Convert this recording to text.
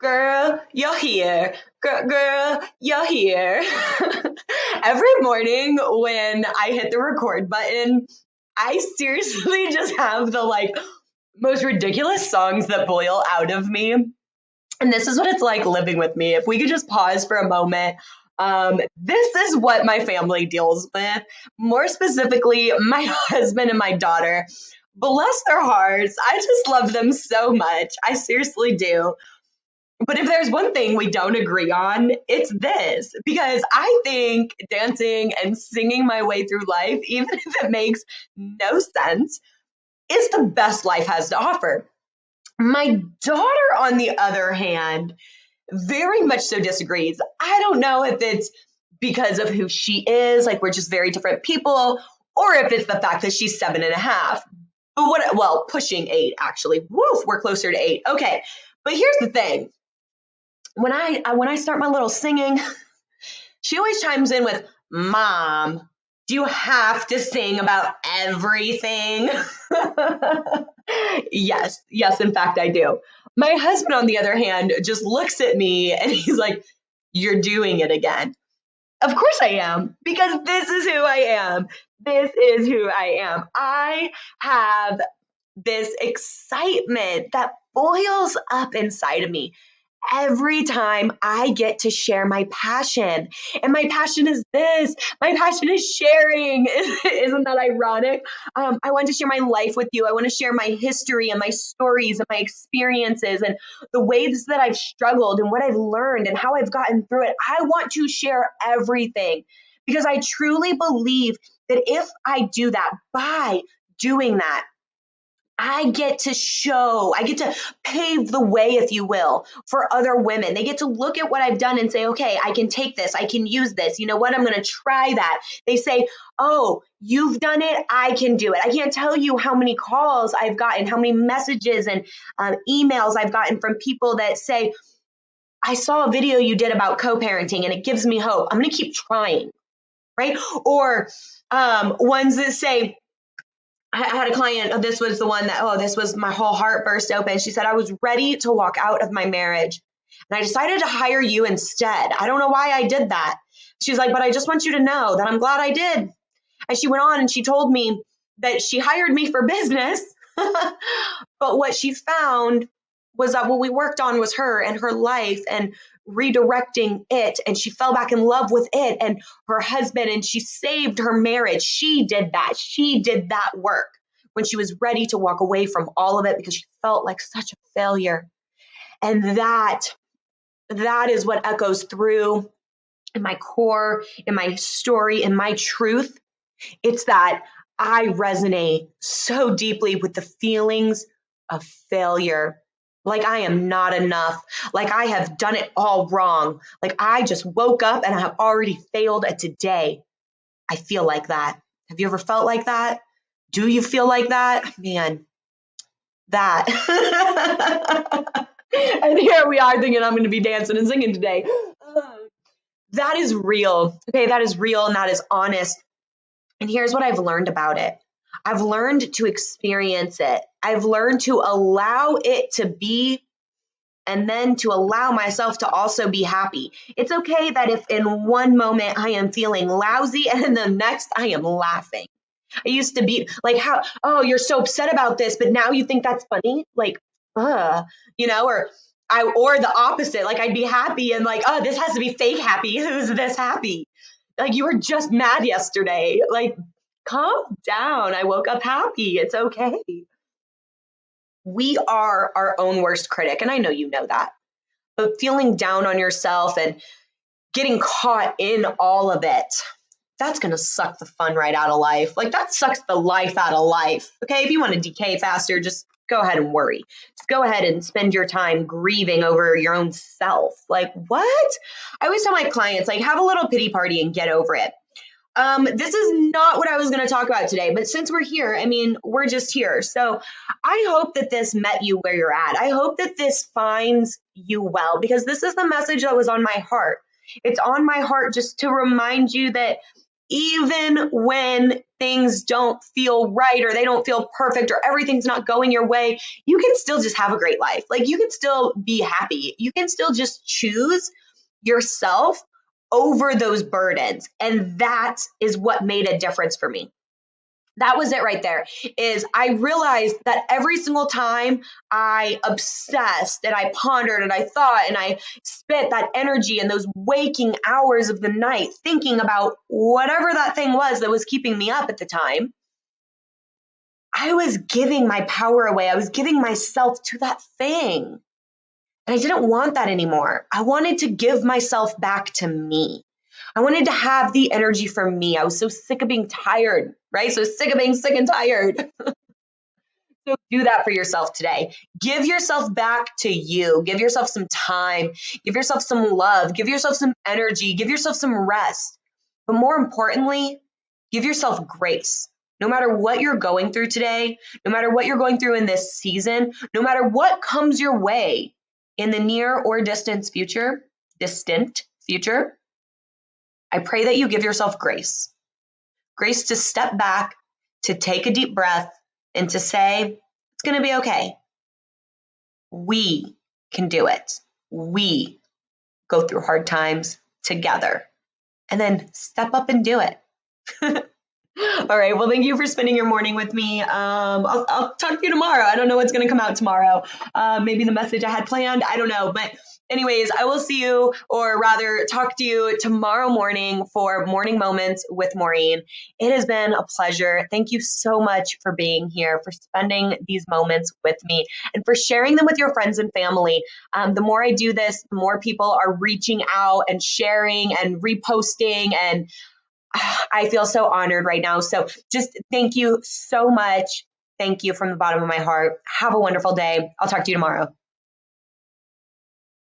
Girl, you're here. Girl, you're here. Every morning when I hit the record button, I seriously just have the most ridiculous songs that boil out of me. And this is what it's like living with me. If we could just pause for a moment. This is what my family deals with. More specifically, my husband and my daughter. Bless their hearts. I just love them so much. I seriously do. But if there's one thing we don't agree on, it's this. Because I think dancing and singing my way through life, even if it makes no sense, is the best life has to offer. My daughter, on the other hand, very much so disagrees. I don't know if it's because of who she is, like we're just very different people, or if it's the fact that she's 7.5. But well, pushing 8, actually. Woof, we're closer to 8. Okay. But here's the thing. When I start my little singing, she always chimes in with, Mom, do you have to sing about everything? Yes, in fact, I do. My husband, on the other hand, just looks at me and he's like, you're doing it again. Of course I am, because this is who I am. This is who I am. I have this excitement that boils up inside of me every time I get to share my passion. And my passion is this. My passion is sharing. Isn't that ironic? I want to share my life with you. I want to share my history and my stories and my experiences and the ways that I've struggled and what I've learned and how I've gotten through it. I want to share everything because I truly believe that if I do that, by doing that, I get to pave the way, if you will, for other women. They get to look at what I've done and say, okay, I can take this. I can use this. You know what? I'm going to try that. They say, oh, you've done it. I can do it. I can't tell you how many calls I've gotten, how many messages and emails I've gotten from people that say, I saw a video you did about co-parenting and it gives me hope. I'm going to keep trying, right? Or ones that say, I had a client, this was the one that, this was my whole heart burst open. She said, I was ready to walk out of my marriage and I decided to hire you instead. I don't know why I did that. She's like, but I just want you to know that I'm glad I did. And she went on and she told me that she hired me for business. But what she found was that what we worked on was her and her life and redirecting it. And she fell back in love with it and her husband, and she saved her marriage. She did that. She did that work when she was ready to walk away from all of it because she felt like such a failure. And that is what echoes through in my core, in my story, in my truth. It's that I resonate so deeply with the feelings of failure. Like I am not enough. Like I have done it all wrong. Like I just woke up and I have already failed at today. I feel like that. Have you ever felt like that? Do you feel like that? Man, that. And here we are thinking I'm going to be dancing and singing today. That is real. Okay, that is real and that is honest. And here's what I've learned about it. I've learned to experience it. I've learned to allow it to be and then to allow myself to also be happy. It's okay that if in one moment I am feeling lousy and in the next I am laughing. I used to be like, you're so upset about this, but now you think that's funny? Like, or the opposite. Like I'd be happy and like, this has to be fake happy. Who's this happy? Like you were just mad yesterday. Like, calm down. I woke up happy. It's okay. We are our own worst critic. And I know you know that. But feeling down on yourself and getting caught in all of it, that's going to suck the fun right out of life. Like that sucks the life out of life. Okay. If you want to decay faster, just go ahead and worry. Just go ahead and spend your time grieving over your own self. Like what? I always tell my clients, like have a little pity party and get over it. This is not what I was going to talk about today, but since we're here, I mean, we're just here. So I hope that this met you where you're at. I hope that this finds you well, because this is the message that was on my heart. It's on my heart just to remind you that even when things don't feel right or they don't feel perfect or everything's not going your way, you can still just have a great life. Like you can still be happy. You can still just choose yourself over those burdens. And that is what made a difference for me. That was it right there. Is I realized that every single time I obsessed and I pondered and I thought and I spent that energy and those waking hours of the night thinking about whatever that thing was that was keeping me up at the time, I was giving my power away. I was giving myself to that thing. And I didn't want that anymore. I wanted to give myself back to me. I wanted to have the energy for me. I was so sick of being tired, right? So sick of being sick and tired. So do that for yourself today. Give yourself back to you. Give yourself some time. Give yourself some love. Give yourself some energy. Give yourself some rest. But more importantly, give yourself grace. No matter what you're going through today, no matter what you're going through in this season, no matter what comes your way in the near or distant future, I pray that you give yourself grace. Grace to step back, to take a deep breath, and to say, it's going to be okay. We can do it. We go through hard times together. And then step up and do it. All right. Well, thank you for spending your morning with me. I'll talk to you tomorrow. I don't know what's going to come out tomorrow. Maybe the message I had planned. I don't know. But anyways, I will see you, or rather talk to you tomorrow morning for Morning Moments with Maureen. It has been a pleasure. Thank you so much for being here, for spending these moments with me, and for sharing them with your friends and family. The more I do this, the more people are reaching out and sharing and reposting, and I feel so honored right now. So just thank you so much. Thank you from the bottom of my heart. Have a wonderful day. I'll talk to you tomorrow.